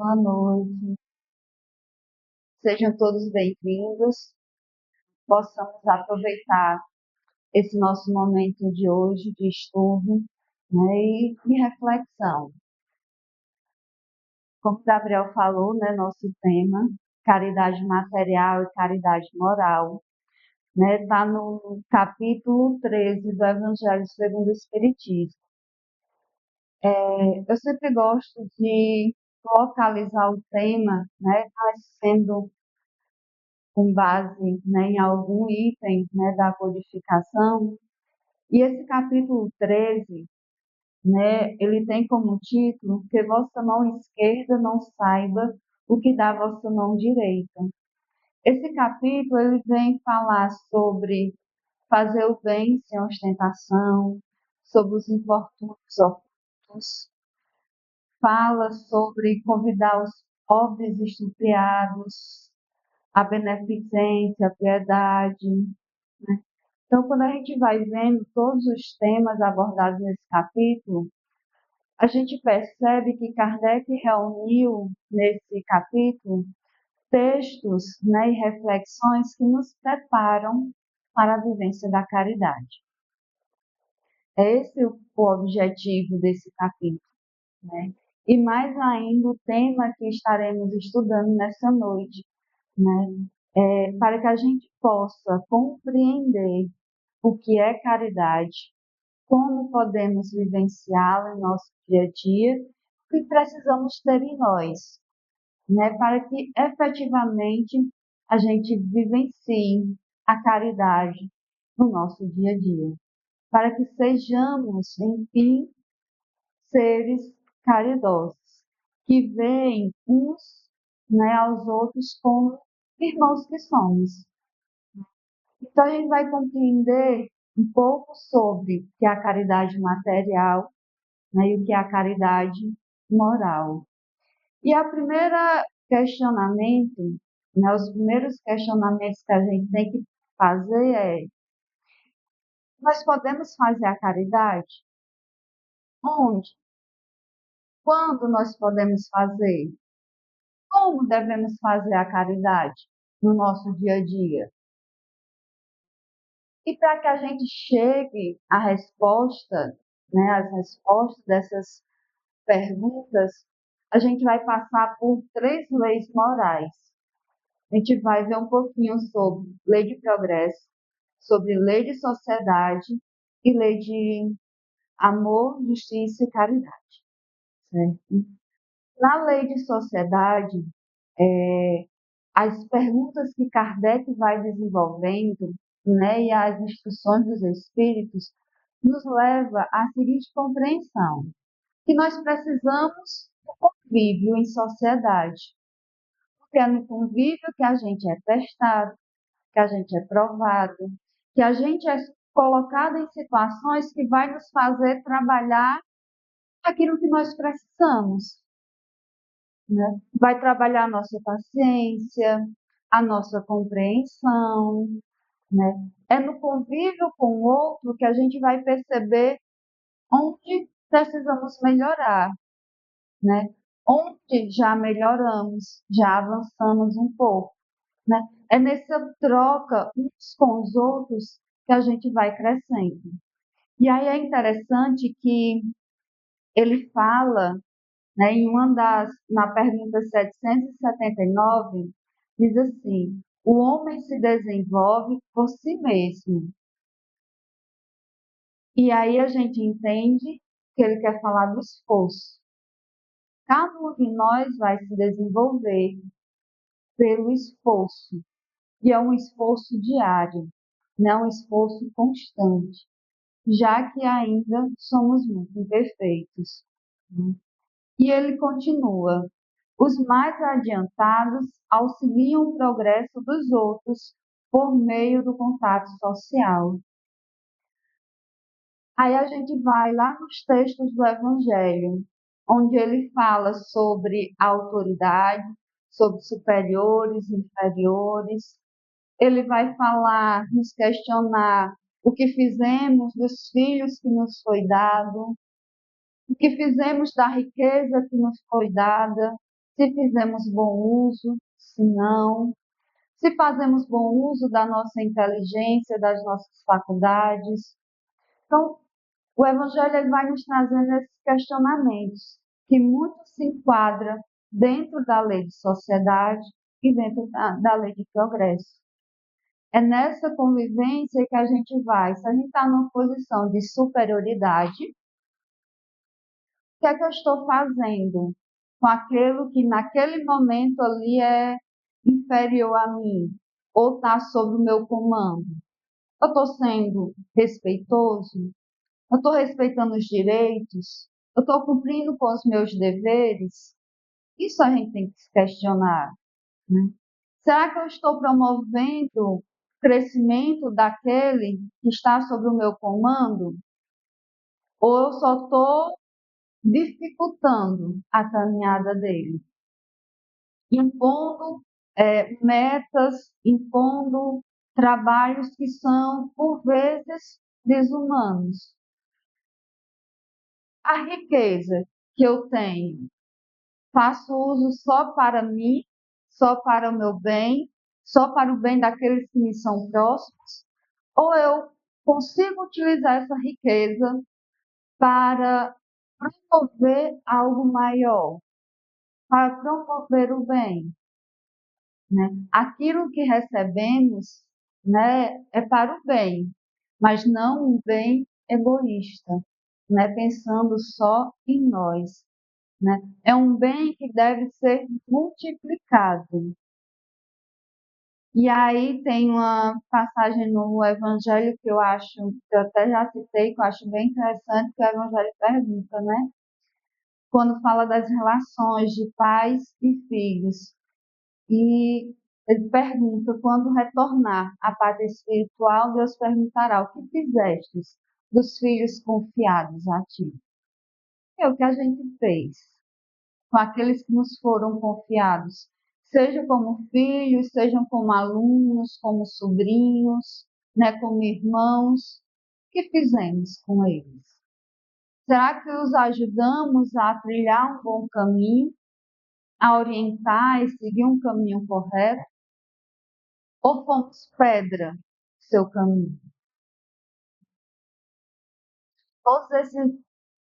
boa noite. Sejam todos bem-vindos. Possamos aproveitar esse nosso momento de hoje de estudo, né, e de reflexão. Como o Gabriel falou, né, nosso tema, caridade material e caridade moral, né, está no capítulo 13 do Evangelho segundo o Espiritismo. Eu sempre gosto de localizar o tema, né, mas sendo com base, né, em algum item, né, da codificação. E esse capítulo 13, né, ele tem como título que vossa mão esquerda não saiba o que dá vossa mão direita. Esse capítulo ele vem falar sobre fazer o bem sem ostentação, sobre os infortúnios ocultos, fala sobre convidar os pobres e estupriados, a beneficência, a piedade, né? Então, quando a gente vai vendo todos os temas abordados nesse capítulo, a gente percebe que Kardec reuniu nesse capítulo textos, né, e reflexões que nos preparam para a vivência da caridade. É esse o objetivo desse capítulo, né? E mais ainda o tema que estaremos estudando nessa noite, né? Para que a gente possa compreender o que é caridade, como podemos vivenciá-la em nosso dia a dia, o que precisamos ter em nós, né, para que efetivamente a gente vivencie a caridade no nosso dia a dia, para que sejamos, enfim, seres caridosos, que veem uns, né, aos outros como irmãos que somos. Então, a gente vai compreender um pouco sobre o que é a caridade material, né, e o que é a caridade moral. E a primeira questionamento, né, os primeiros questionamentos que a gente tem que fazer é: nós podemos fazer a caridade? Onde? Quando nós podemos fazer? Como devemos fazer a caridade no nosso dia a dia? E para que a gente chegue à resposta, né, às respostas dessas perguntas, a gente vai passar por três leis morais. A gente vai ver um pouquinho sobre lei de progresso, sobre lei de sociedade e lei de amor, justiça e caridade. Certo? Na lei de sociedade, as perguntas que Kardec vai desenvolvendo, né, e as instruções dos espíritos, nos leva à seguinte compreensão: que nós precisamos do convívio em sociedade. Porque é no convívio que a gente é testado, que a gente é provado, que a gente é colocado em situações que vai nos fazer trabalhar aquilo que nós precisamos, né? Vai trabalhar a nossa paciência, a nossa compreensão, né? É no convívio com o outro que a gente vai perceber onde precisamos melhorar, né? Onde já melhoramos, já avançamos um pouco, né? É nessa troca uns com os outros que a gente vai crescendo. E aí é interessante que ele fala, né, na pergunta 779, diz assim: o homem se desenvolve por si mesmo. E aí a gente entende que ele quer falar do esforço. Cada um de nós vai se desenvolver pelo esforço. E é um esforço diário, não um esforço constante, já que ainda somos muito imperfeitos. E ele continua: os mais adiantados auxiliam o progresso dos outros por meio do contato social. Aí a gente vai lá nos textos do Evangelho, onde ele fala sobre a autoridade, sobre superiores, inferiores. Ele vai falar, nos questionar o que fizemos dos filhos que nos foi dado, o que fizemos da riqueza que nos foi dada, se fizemos bom uso, se não, se fazemos bom uso da nossa inteligência, das nossas faculdades. Então, o Evangelho ele vai nos trazendo esses questionamentos, que muito se enquadra dentro da lei de sociedade e dentro da lei de progresso. É nessa convivência que a gente vai, se a gente está numa posição de superioridade, o que é que eu estou fazendo com aquilo que naquele momento ali é inferior a mim, ou está sob o meu comando? Eu estou sendo respeitoso? Eu estou respeitando os direitos? Eu estou cumprindo com os meus deveres? Isso a gente tem que se questionar, né? Será que eu estou promovendo o crescimento daquele que está sob o meu comando? Ou eu só estou dificultando a caminhada dele? Impondo metas, impondo trabalhos que são, por vezes, desumanos. A riqueza que eu tenho, faço uso só para mim, só para o meu bem, só para o bem daqueles que me são próximos? Ou eu consigo utilizar essa riqueza para promover algo maior, para promover o bem, né? Aquilo que recebemos, né, é para o bem, mas não um bem egoísta, né, pensando só em nós, né? É um bem que deve ser multiplicado. E aí tem uma passagem no Evangelho que eu acho, que eu até já citei, que eu acho bem interessante, que o Evangelho pergunta, né? Quando fala das relações de pais e filhos. E ele pergunta, quando retornar à pátria espiritual, Deus perguntará, o que fizestes dos filhos confiados a ti? É o que a gente fez com aqueles que nos foram confiados, seja como filhos, sejam como alunos, como sobrinhos, né, como irmãos. O que fizemos com eles? Será que os ajudamos a trilhar um bom caminho, a orientar e seguir um caminho correto? Ou fomos pedra no seu caminho?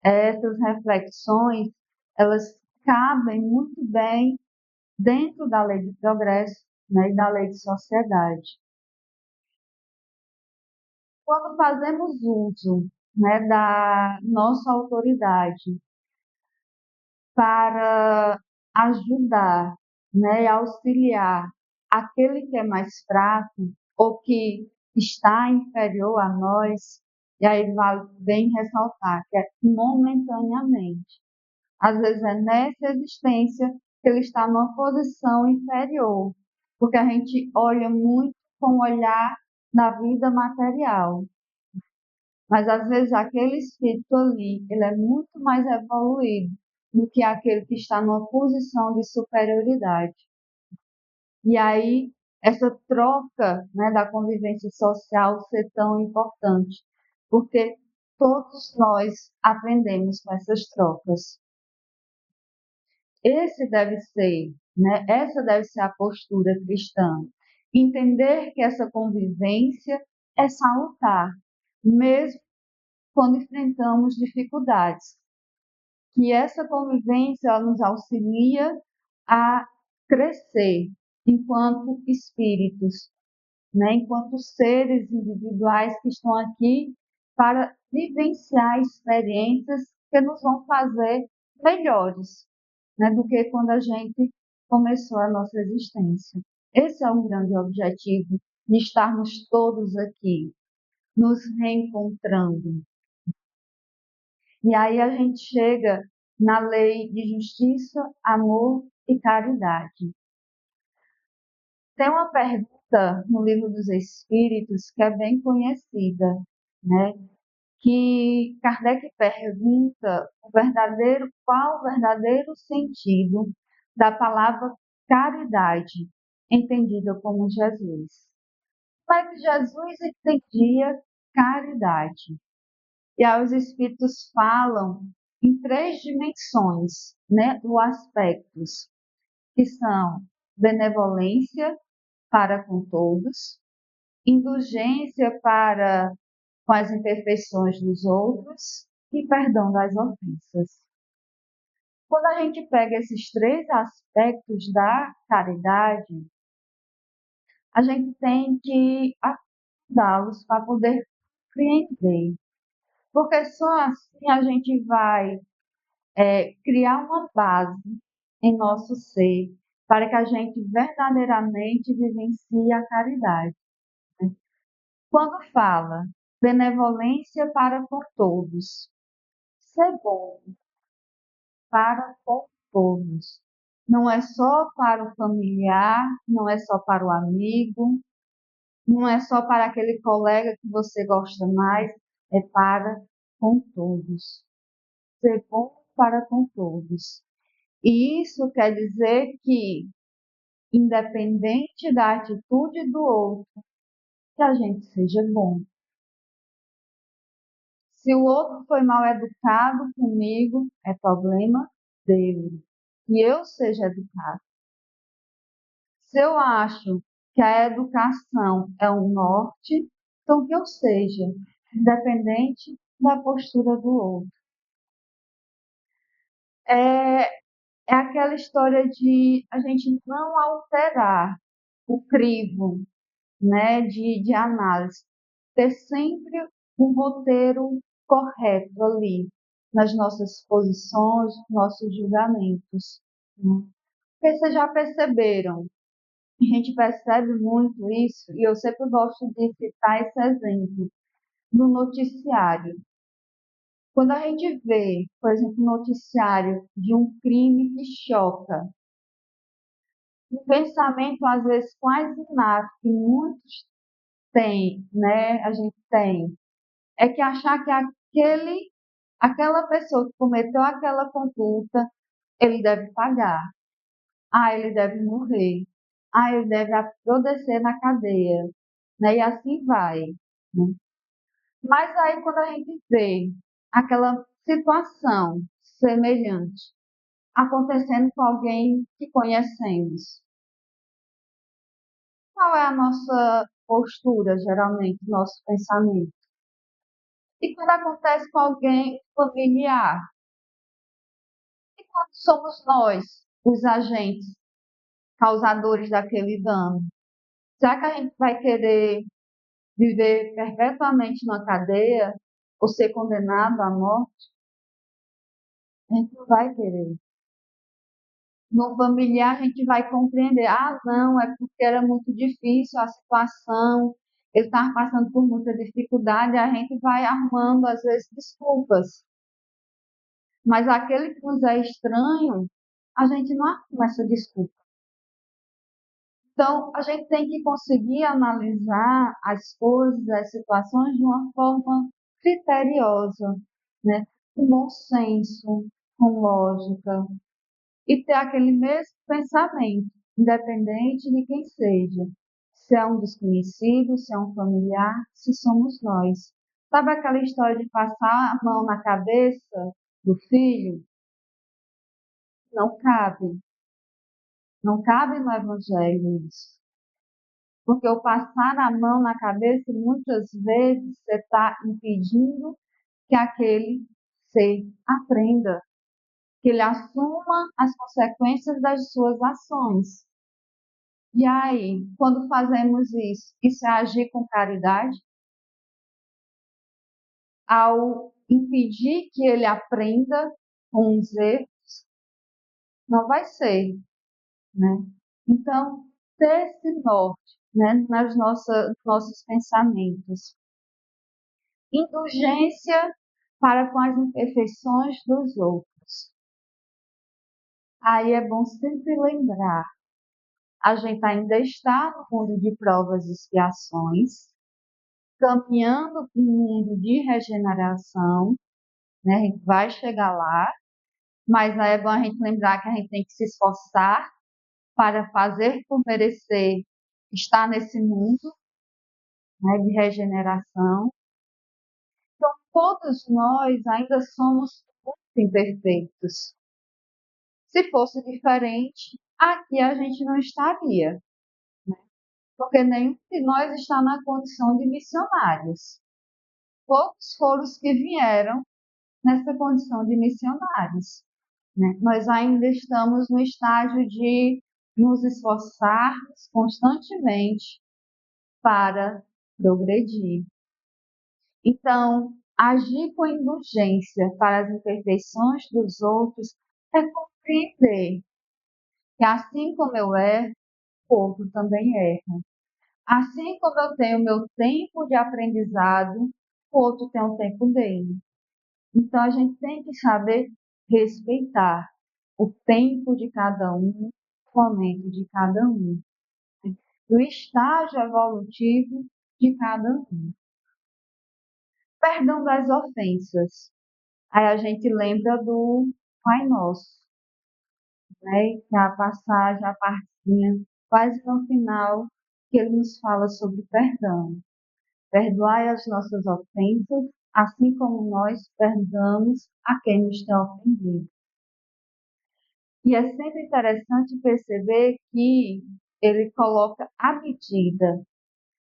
Essas reflexões, elas cabem muito bem dentro da lei de progresso, né, e da lei de sociedade. Quando fazemos uso, né, da nossa autoridade para ajudar, né, auxiliar aquele que é mais fraco ou que está inferior a nós, e aí vale bem ressaltar que é momentaneamente. Às vezes é nessa existência que ele está numa posição inferior, porque a gente olha muito com o olhar da vida material. Mas às vezes aquele espírito ali, ele é muito mais evoluído do que aquele que está numa posição de superioridade. E aí essa troca, né, da convivência social ser tão importante, porque todos nós aprendemos com essas trocas. Esse deve ser, né, essa deve ser a postura cristã. Entender que essa convivência é salutar, mesmo quando enfrentamos dificuldades. Que essa convivência ela nos auxilia a crescer enquanto espíritos, né, enquanto seres individuais que estão aqui para vivenciar experiências que nos vão fazer melhores, né, do que quando a gente começou a nossa existência. Esse é um grande objetivo de estarmos todos aqui, nos reencontrando. E aí a gente chega na lei de justiça, amor e caridade. Tem uma pergunta no Livro dos Espíritos que é bem conhecida, né? Que Kardec pergunta qual o verdadeiro sentido da palavra caridade, entendida como Jesus. Mas Jesus entendia caridade. E aí os espíritos falam em três dimensões, né, ou aspectos. que são benevolência para com todos, indulgência para com as imperfeições dos outros e perdão das ofensas. Quando a gente pega esses três aspectos da caridade, a gente tem que ajudá-los para poder compreender, porque só assim a gente vai criar uma base em nosso ser para que a gente verdadeiramente vivencie a caridade. Quando fala benevolência para com todos, ser bom para com todos. Não é só para o familiar, não é só para o amigo, não é só para aquele colega que você gosta mais, é para com todos. Ser bom para com todos. E isso quer dizer que, independente da atitude do outro, que a gente seja bom. Se o outro foi mal educado comigo, é problema dele. Que eu seja educado. Se eu acho que a educação é um norte, então que eu seja, independente da postura do outro. É, é aquela história de a gente não alterar o crivo, né, de análise, ter sempre um roteiro correto ali nas nossas posições, nossos julgamentos. Né? Porque vocês já perceberam, a gente percebe muito isso, e eu sempre gosto de citar esse exemplo no noticiário. Quando a gente vê, por exemplo, um noticiário de um crime que choca, um pensamento às vezes quase inato que muitos têm, né? A gente tem, é que achar que aquela pessoa que cometeu aquela conduta, ele deve pagar. Ah, ele deve morrer. Ah, ele deve apodrecer na cadeia. Né? E assim vai. Né? Mas aí, quando a gente vê aquela situação semelhante acontecendo com alguém que conhecemos, qual é a nossa postura, geralmente, nosso pensamento? E quando acontece com alguém familiar? E quando somos nós, os agentes causadores daquele dano? Será que a gente vai querer viver perpetuamente na cadeia ou ser condenado à morte? A gente não vai querer. No familiar, a gente vai compreender: ah, não, é porque era muito difícil a situação, ele estava passando por muita dificuldade, a gente vai arrumando, às vezes, desculpas. Mas aquele que nos é estranho, a gente não arruma essa desculpa. Então, a gente tem que conseguir analisar as coisas, as situações de uma forma criteriosa, né? Com bom senso, com lógica, e ter aquele mesmo pensamento, independente de quem seja. Se é um desconhecido, se é um familiar, se somos nós. Sabe aquela história de passar a mão na cabeça do filho? Não cabe. Não cabe no Evangelho isso. Porque o passar a mão na cabeça, muitas vezes, você está impedindo que aquele ser aprenda, que ele assuma as consequências das suas ações. E aí, quando fazemos isso é agir com caridade? Ao impedir que ele aprenda com os erros, não vai ser, né? Então, ter esse norte, né, nossos pensamentos. Indulgência para com as imperfeições dos outros. Aí é bom sempre lembrar, a gente ainda está no mundo de provas e expiações, caminhando para um mundo de regeneração, né? A gente vai chegar lá, mas aí é bom a gente lembrar que a gente tem que se esforçar para fazer por merecer estar nesse mundo, né, de regeneração. Então, todos nós ainda somos muito imperfeitos. Se fosse diferente, aqui a gente não estaria, porque nenhum de nós está na condição de missionários. Poucos foram os que vieram nessa condição de missionários, né? Nós ainda estamos no estágio de nos esforçarmos constantemente para progredir. Então, agir com indulgência para as imperfeições dos outros é compreender que assim como eu erro, o outro também erra. Assim como eu tenho meu tempo de aprendizado, o outro tem o tempo dele. Então, a gente tem que saber respeitar o tempo de cada um, o momento de cada um, o estágio evolutivo de cada um. Perdão das ofensas. Aí a gente lembra do Pai Nosso, né? Que é a passagem, a partinha, quase no final, que ele nos fala sobre perdão. Perdoai as nossas ofensas, assim como nós perdoamos a quem nos tem ofendido. E é sempre interessante perceber que ele coloca a medida.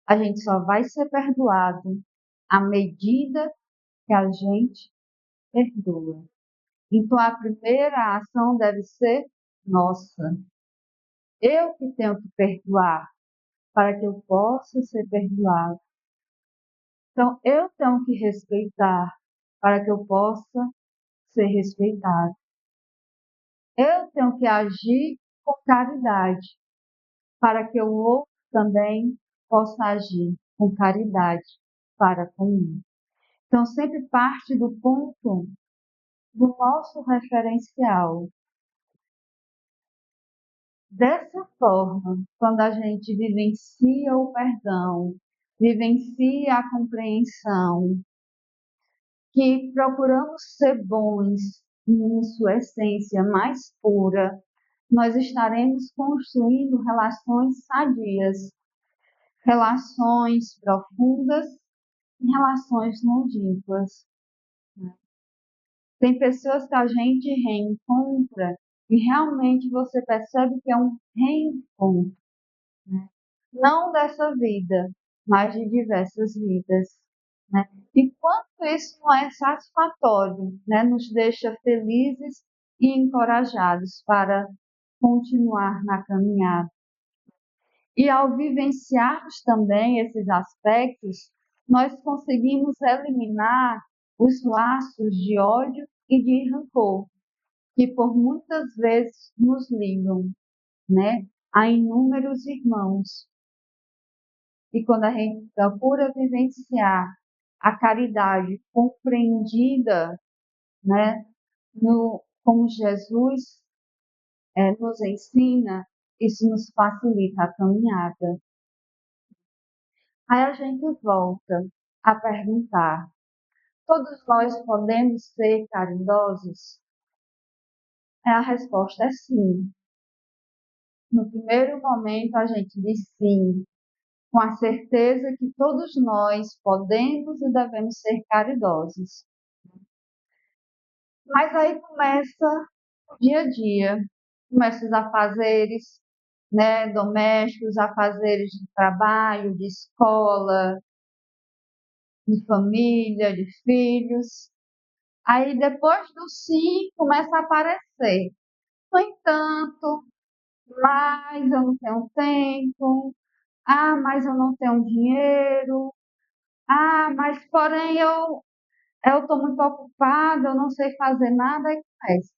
A gente só vai ser perdoado à medida que a gente perdoa. Então, a primeira ação deve ser nossa. Eu que tenho que perdoar para que eu possa ser perdoado. Então, eu tenho que respeitar para que eu possa ser respeitado. Eu tenho que agir com caridade para que o outro também possa agir com caridade para comigo. Então, sempre parte do ponto do nosso referencial. Dessa forma, quando a gente vivencia o perdão, vivencia a compreensão, que procuramos ser bons em sua essência mais pura, nós estaremos construindo relações sadias, relações profundas e relações longínquas. Tem pessoas que a gente reencontra e realmente você percebe que é um reencontro, né? Não dessa vida, mas de diversas vidas, né? E quanto isso não é satisfatório, né? Nos deixa felizes e encorajados para continuar na caminhada. E ao vivenciarmos também esses aspectos, nós conseguimos eliminar os laços de ódio e de rancor, que por muitas vezes nos ligam, né, a inúmeros irmãos. E quando a gente procura vivenciar a caridade compreendida, né, como Jesus nos ensina, isso nos facilita a caminhada. Aí a gente volta a perguntar: todos nós podemos ser caridosos? A resposta é sim. No primeiro momento a gente diz sim, com a certeza que todos nós podemos e devemos ser caridosos. Mas aí começa o dia a dia, começam os afazeres, né, domésticos, afazeres de trabalho, de escola, de família, de filhos. Aí depois do sim começa a aparecer. No entanto, mas eu não tenho tempo. Ah, mas eu não tenho dinheiro. Ah, mas porém eu estou muito ocupada, eu não sei fazer nada. Aí começa.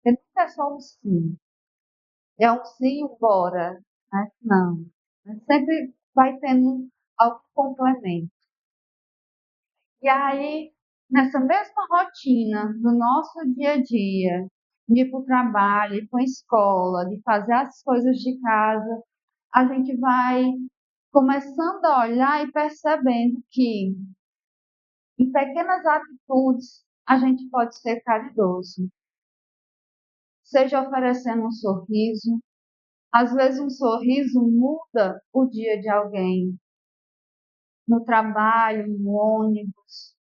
Porque nunca é só um sim. É um sim, um bora. Né? Não. Sempre vai tendo algum complemento. E aí, nessa mesma rotina do nosso dia a dia, de ir para o trabalho, ir para a escola, de fazer as coisas de casa, a gente vai começando a olhar e percebendo que em pequenas atitudes a gente pode ser caridoso. Seja oferecendo um sorriso, às vezes um sorriso muda o dia de alguém, no trabalho, no ônibus.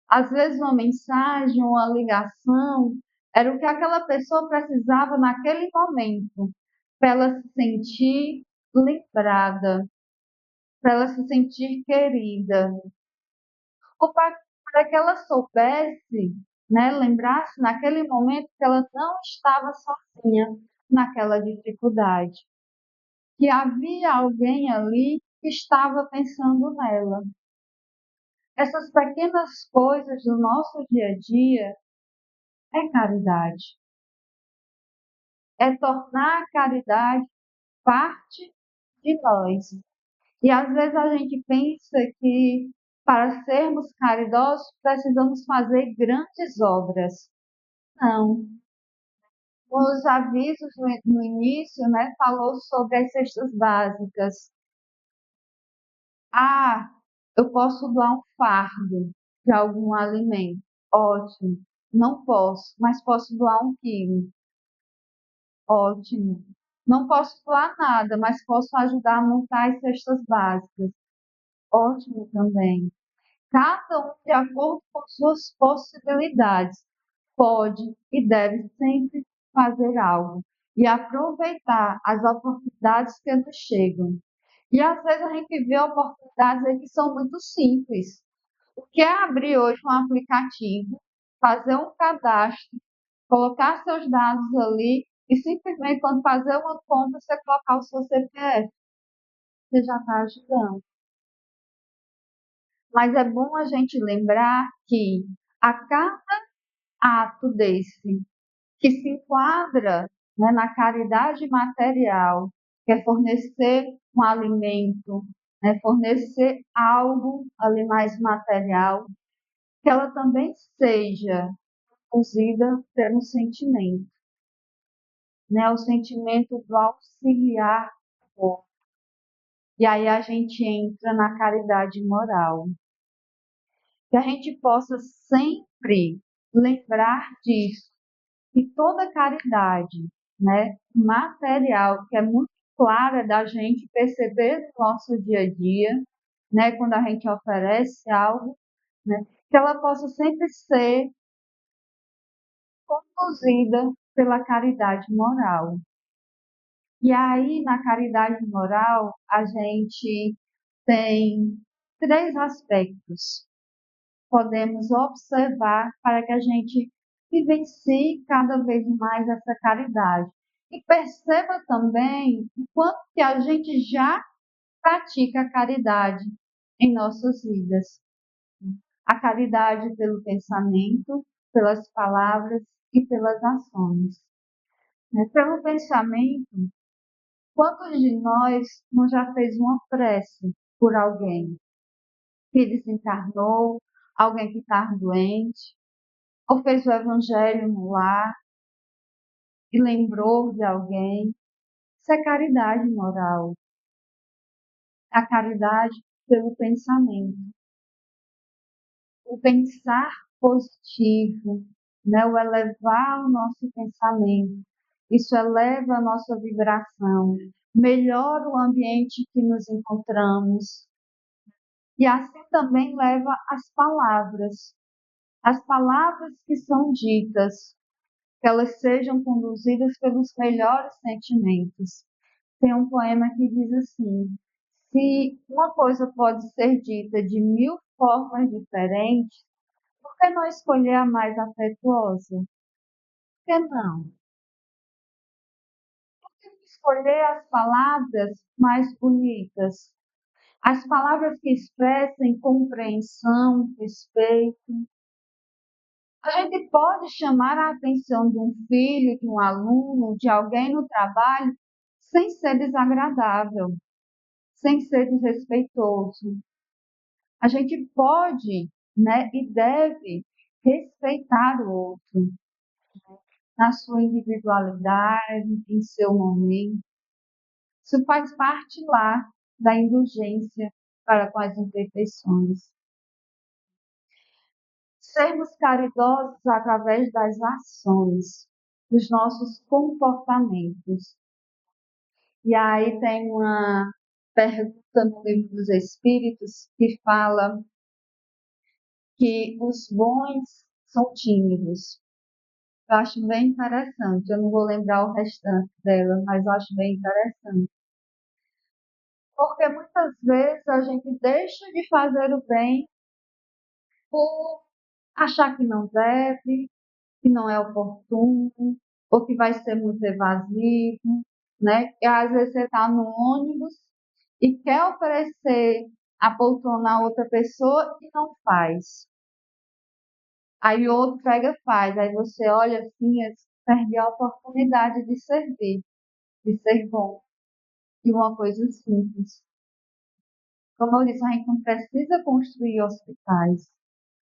Às vezes uma mensagem, uma ligação Era o que aquela pessoa precisava naquele momento, para ela se sentir lembrada, para ela se sentir querida, ou para que ela soubesse, né, lembrasse naquele momento que ela não estava sozinha naquela dificuldade, que havia alguém ali que estava pensando nela. Essas pequenas coisas do nosso dia a dia é caridade. É tornar a caridade parte de nós. E às vezes a gente pensa que para sermos caridosos precisamos fazer grandes obras. Não. Os avisos no início, né, falou sobre as cestas básicas. Ah, eu posso doar um fardo de algum alimento. Ótimo. Não posso, mas posso doar 1 quilo. Ótimo. Não posso doar nada, mas posso ajudar a montar as cestas básicas. Ótimo também. Cada um de acordo com suas possibilidades pode e deve sempre fazer algo e aproveitar as oportunidades que nos chegam. E às vezes a gente vê oportunidades aí que são muito simples. O que é abrir hoje um aplicativo, fazer um cadastro, colocar seus dados ali e simplesmente quando fazer uma compra, você colocar o seu CPF, você já está ajudando. Mas é bom a gente lembrar que a cada ato desse, que se enquadra, né, na caridade material, que é fornecer um alimento, né, fornecer algo ali mais material, que ela também seja conduzida pelo sentimento, né, o sentimento do auxiliar o outro. E aí a gente entra na caridade moral. Que a gente possa sempre lembrar disso, que toda caridade, né, material, que é muito clara da gente perceber no nosso dia a dia, né, quando a gente oferece algo, né, que ela possa sempre ser conduzida pela caridade moral. E aí, na caridade moral, a gente tem 3 aspectos podemos observar para que a gente vivencie cada vez mais essa caridade. E perceba também o quanto que a gente já pratica a caridade em nossas vidas. A caridade pelo pensamento, pelas palavras e pelas ações. Pelo pensamento, quantos de nós não já fez uma prece por alguém que desencarnou, alguém que está doente, ou fez o evangelho no lar e lembrou de alguém? Isso é caridade moral. A caridade pelo pensamento. O pensar positivo, né? O elevar o nosso pensamento. Isso eleva a nossa vibração, melhora o ambiente que nos encontramos. E assim também leva as palavras. As palavras que são ditas, que elas sejam conduzidas pelos melhores sentimentos. Tem um poema que diz assim: se uma coisa pode ser dita de 1000 formas diferentes, por que não escolher a mais afetuosa? Por que não? Por que não escolher as palavras mais bonitas? As palavras que expressem compreensão, respeito. A gente pode chamar a atenção de um filho, de um aluno, de alguém no trabalho, sem ser desagradável, sem ser desrespeitoso. A gente pode, né, e deve respeitar o outro na sua individualidade, em seu momento. Isso faz parte lá da indulgência para com as imperfeições. Sermos caridosos através das ações, dos nossos comportamentos. E aí tem uma pergunta no Livro dos Espíritos que fala que os bons são tímidos, Eu acho bem interessante. Eu não vou lembrar o restante dela, mas eu acho bem interessante. Porque muitas vezes a gente deixa de fazer o bem por achar que não deve, que não é oportuno, ou que vai ser muito evasivo, né? E às vezes você está no ônibus e quer oferecer a poltrona a outra pessoa e não faz. Aí o outro pega e faz. Aí você olha assim, e perde a oportunidade de servir, de ser bom. E uma coisa simples. Como eu disse, a gente não precisa construir hospitais.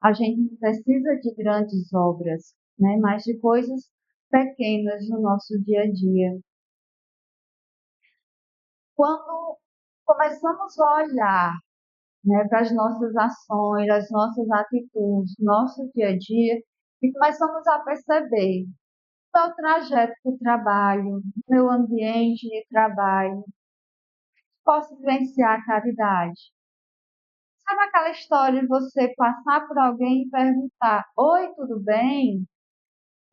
A gente não precisa de grandes obras, né? Mas de coisas pequenas no nosso dia a dia. Quando começamos a olhar, né, para as nossas ações, as nossas atitudes, nosso dia a dia, e começamos a perceber qual é o trajeto do trabalho, meu ambiente de trabalho, posso vivenciar a caridade. Sabe aquela história de você passar por alguém e perguntar: Oi, tudo bem?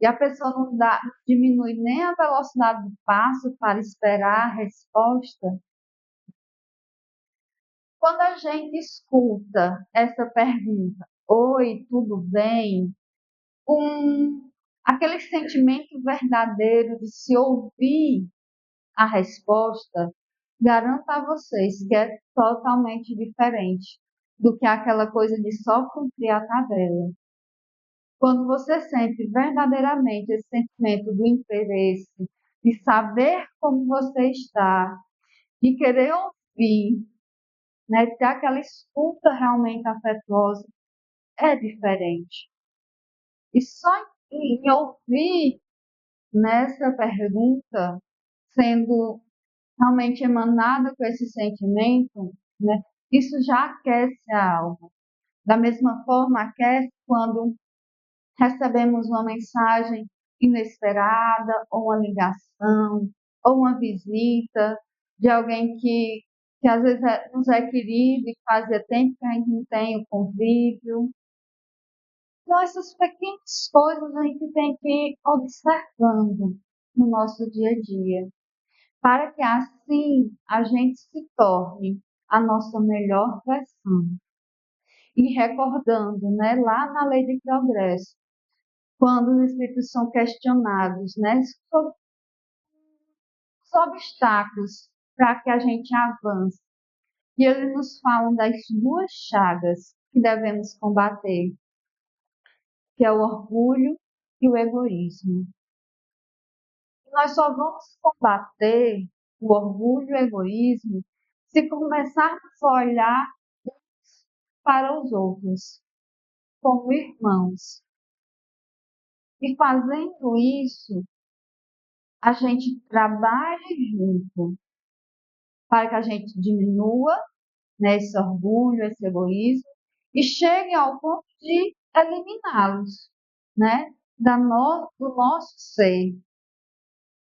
E a pessoa não dá, diminui nem a velocidade do passo para esperar a resposta? Quando a gente escuta essa pergunta, oi, tudo bem? Com aquele sentimento verdadeiro de se ouvir a resposta, garanto a vocês que é totalmente diferente do que aquela coisa de só cumprir a tabela. Quando você sente verdadeiramente esse sentimento do interesse, de saber como você está, de querer ouvir, né, de ter aquela escuta realmente afetuosa, é diferente. E só em ouvir nessa pergunta, sendo realmente emanada com esse sentimento, né, isso já aquece a alma. Da mesma forma, aquece quando recebemos uma mensagem inesperada, ou uma ligação, ou uma visita de alguém que às vezes nos é querido e que fazia tempo que a gente não tem o convívio. Então, essas pequenas coisas a gente tem que ir observando no nosso dia a dia, para que assim a gente se torne a nossa melhor versão. E recordando, né, lá na lei de progresso, quando os espíritos são questionados, né, sobre os obstáculos para que a gente avance. E eles nos falam das duas chagas que devemos combater, que é o orgulho e o egoísmo. Nós só vamos combater o orgulho e o egoísmo se começarmos a olhar uns para os outros como irmãos. E fazendo isso, a gente trabalha junto para que a gente diminua, né, esse orgulho, esse egoísmo, e chegue ao ponto de eliminá-los, né, do nosso ser,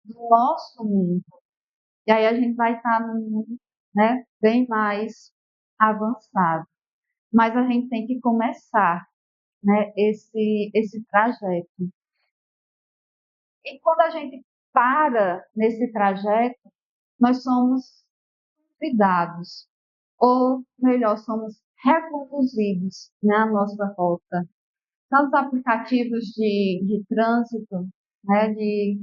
do nosso mundo. E aí a gente vai estar num mundo, né, bem mais avançado. Mas a gente tem que começar, né, esse trajeto. E quando a gente para nesse trajeto, nós somos convidados, ou melhor, somos reconduzidos, né, à nossa rota. Tantos aplicativos de trânsito, né, que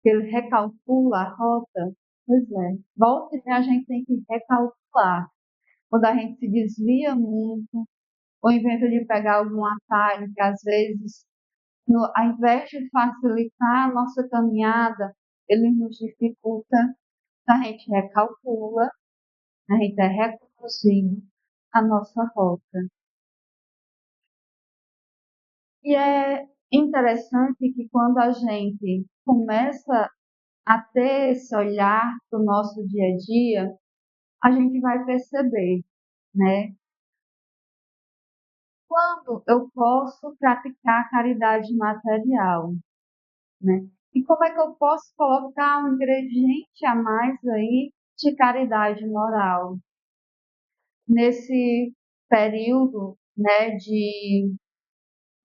ele recalcula a rota. Pois é, volta e a gente tem que recalcular. Quando a gente se desvia muito, ou inventa de pegar algum atalho, que às vezes, ao invés de facilitar a nossa caminhada, ele nos dificulta, a gente recalcula, a gente é reconduzindo a nossa rota. E é interessante que quando a gente começa a ter esse olhar do nosso dia a dia, a gente vai perceber, né? Quando eu posso praticar a caridade material, né? E como é que eu posso colocar um ingrediente a mais aí de caridade moral nesse período, né,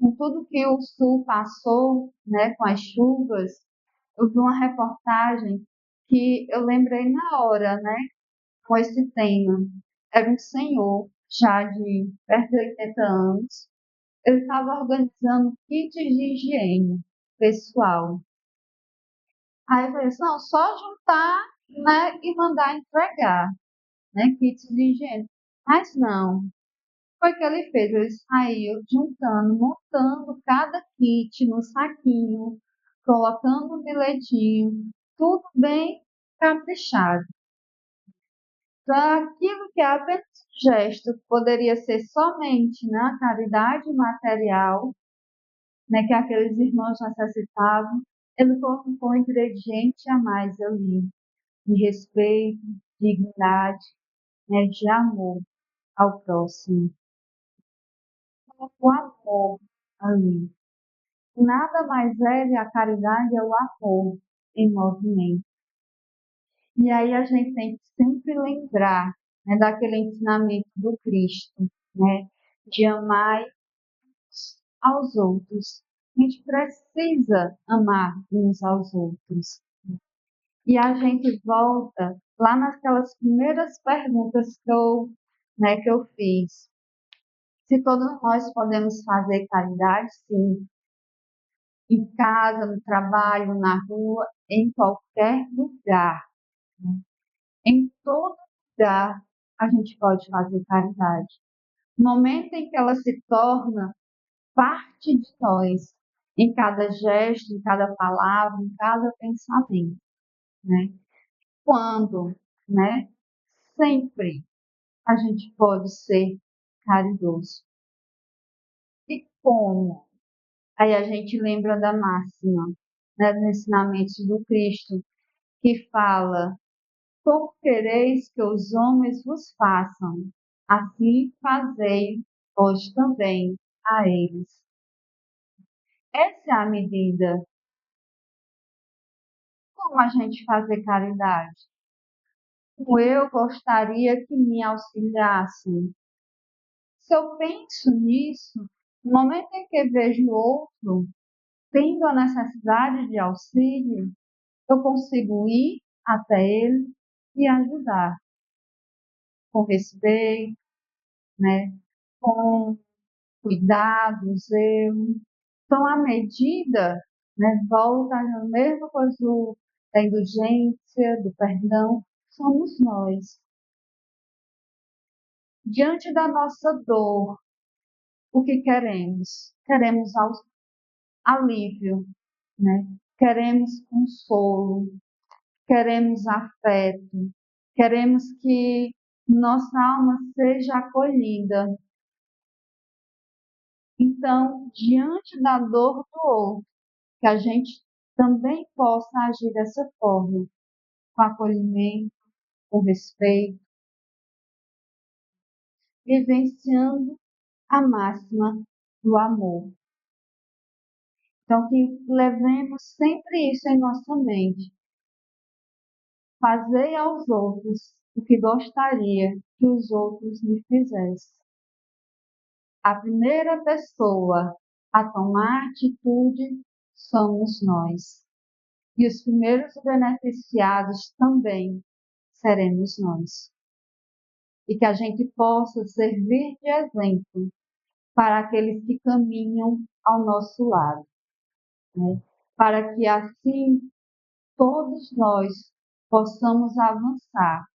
com tudo que o Sul passou, né, com as chuvas, eu vi uma reportagem que eu lembrei na hora, né, com esse tema. Era um senhor, já de perto de 80 anos, ele estava organizando kits de higiene pessoal. Aí eu falei assim, não, só juntar, né, e mandar entregar, né, kits de higiene. Mas não, foi o que ele fez, ele saiu juntando, montando cada kit no saquinho, colocando um bilhetinho, tudo bem caprichado. Então, aquilo que é apenas um gesto, que poderia ser somente na caridade material, né, que aqueles irmãos necessitavam, ele colocou um ingrediente a mais ali, de respeito, dignidade, né, de amor ao próximo. O amor ali. Nada mais é que a caridade, é o amor em movimento. E aí a gente tem que sempre lembrar, né, daquele ensinamento do Cristo, né, de amar aos outros. A gente precisa amar uns aos outros. E a gente volta lá naquelas primeiras perguntas que eu fiz. Se todos nós podemos fazer caridade, sim. Em casa, no trabalho, na rua, em qualquer lugar, né? Em todo lugar a gente pode fazer caridade. No momento em que ela se torna parte de nós, em cada gesto, em cada palavra, em cada pensamento, né? Quando, né? Sempre a gente pode ser caridoso. E como? Aí a gente lembra da máxima, né, do ensinamento do Cristo, que fala: como quereis que os homens vos façam, assim fazei vós também a eles. Essa é a medida. Como a gente fazer caridade? Como eu gostaria que me auxiliassem. Se eu penso nisso, no momento em que vejo outro tendo a necessidade de auxílio, eu consigo ir até ele e ajudar com respeito, né? Com cuidado, zelo. Então, a medida, né, volta na mesma coisa da indulgência, do perdão, somos nós. Diante da nossa dor, o que queremos? Queremos alívio, né? Queremos consolo, queremos afeto, queremos que nossa alma seja acolhida. Então, diante da dor do outro, que a gente também possa agir dessa forma, com acolhimento, com respeito, vivenciando a máxima do amor. Então, que levemos sempre isso em nossa mente. Fazei aos outros o que gostaria que os outros lhe fizessem. A primeira pessoa a tomar atitude somos nós. E os primeiros beneficiados também seremos nós. E que a gente possa servir de exemplo para aqueles que caminham ao nosso lado, né? Para que assim todos nós possamos avançar,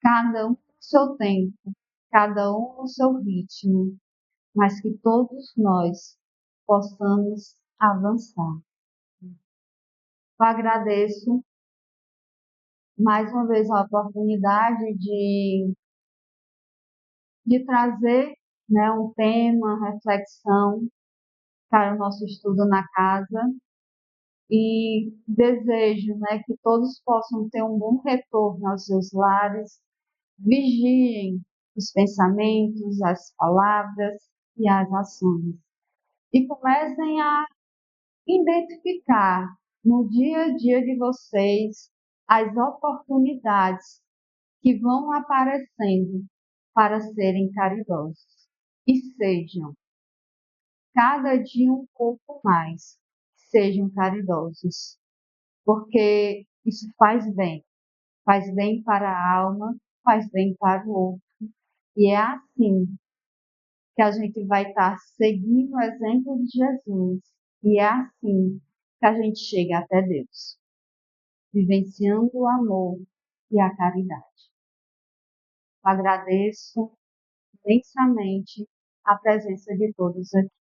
cada um no seu tempo, cada um no seu ritmo, mas que todos nós possamos avançar. Eu agradeço mais uma vez a oportunidade de trazer, né, um tema, reflexão para o nosso estudo na casa e desejo, né, que todos possam ter um bom retorno aos seus lares, vigiem os pensamentos, as palavras e as ações e comecem a identificar no dia a dia de vocês as oportunidades que vão aparecendo para serem caridosos. E sejam cada dia um pouco mais. Sejam caridosos, porque isso faz bem para a alma, faz bem para o outro. E é assim que a gente vai estar seguindo o exemplo de Jesus. E é assim que a gente chega até Deus, vivenciando o amor e a caridade. Agradeço imensamente a presença de todos aqui.